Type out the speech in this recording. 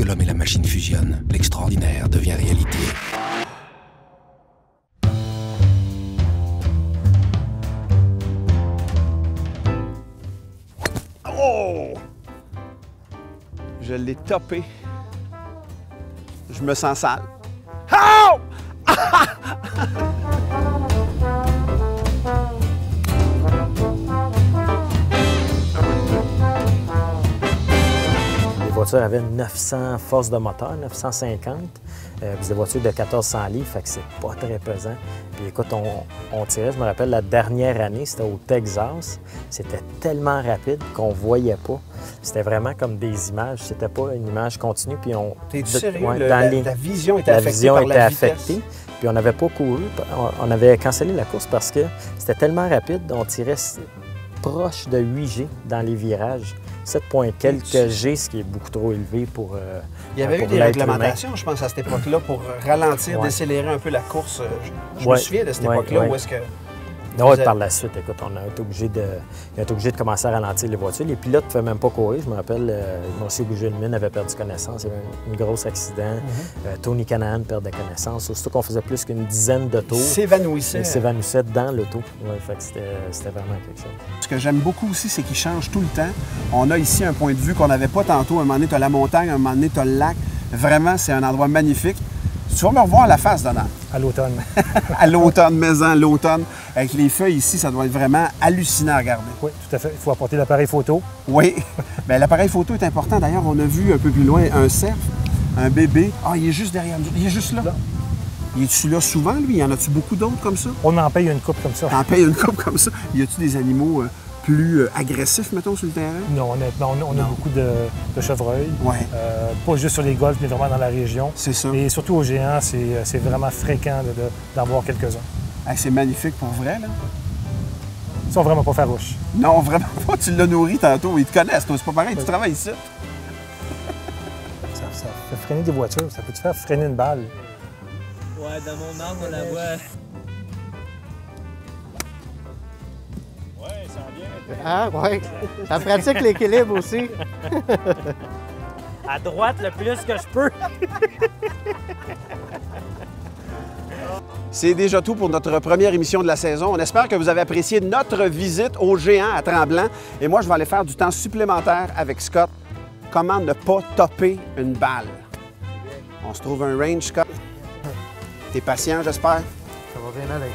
l'homme et la machine fusionnent, l'extraordinaire devient réalité. Oh! Je l'ai topé. Je me sens sale. Oh! Les voitures avaient 900 forces de moteur, 950. Puis des voitures de 1400 livres, fait que c'est pas très pesant. Puis écoute, on tirait, je me rappelle, la dernière année, c'était au Texas. C'était tellement rapide qu'on voyait pas. C'était vraiment comme des images. C'était pas une image continue. Puis T'es-tu sérieux? Ouais, La vision était affectée par la vitesse. Puis on n'avait pas couru. On avait cancellé la course parce que c'était tellement rapide. On tirait proche de 8 G dans les virages. 7 points quelques G, ce qui est beaucoup trop élevé pour il y avait eu des réglementations, je pense, à cette époque-là, pour ralentir, décélérer un peu la course. Je me souviens de cette époque-là où est-ce que... Non, par la suite, écoute, on a été obligé de commencer à ralentir les voitures. Les pilotes ne pouvaient même pas courir. Je me rappelle, aussi Bouger-le-Mine avait perdu connaissance. Il y avait un gros accident. Tony Canaan perdait connaissance. Surtout qu'on faisait plus qu'une dizaine de tours. Il s'évanouissait dans l'auto. Ouais, fait que c'était vraiment quelque chose. Ce que j'aime beaucoup aussi, c'est qu'il change tout le temps. On a ici un point de vue qu'on n'avait pas tantôt. Un moment donné, tu as la montagne, un moment donné, tu as le lac. Vraiment, c'est un endroit magnifique. Tu vas me revoir à la face, Donald. À l'automne. À l'automne, maison, l'automne. Avec les feuilles ici, ça doit être vraiment hallucinant à regarder. Oui, tout à fait. Il faut apporter l'appareil photo. Oui. Bien, l'appareil photo est important. D'ailleurs, on a vu un peu plus loin un cerf, un bébé. Ah, il est juste derrière nous. Il est juste là. Il est-tu là souvent, lui? Y en a-tu beaucoup d'autres comme ça? On en paye une coupe comme ça. T'en payes une coupe comme ça? Y a-tu des animaux plus agressifs, mettons, sur le terrain? Non, honnêtement, on a beaucoup de chevreuils. Ouais. Pas juste sur les golfs, mais vraiment dans la région. C'est ça. Et surtout aux géants, c'est vraiment fréquent d'en voir quelques-uns. C'est magnifique pour vrai, là. Ils sont vraiment pas farouches. Non, vraiment pas. Tu l'as nourri tantôt. Ils te connaissent, toi. C'est pas pareil. Tu travailles ici. Ça fait freiner des voitures. Ça peut te faire freiner une balle. Ouais, dans mon arme, on la voit. Ah, oui. Ça pratique l'équilibre aussi. À droite le plus que je peux. C'est déjà tout pour notre première émission de la saison. On espère que vous avez apprécié notre visite au géant à Tremblant. Et moi, je vais aller faire du temps supplémentaire avec Scott. Comment ne pas topper une balle? On se trouve un range, Scott. T'es patient, j'espère? Ça va bien aller.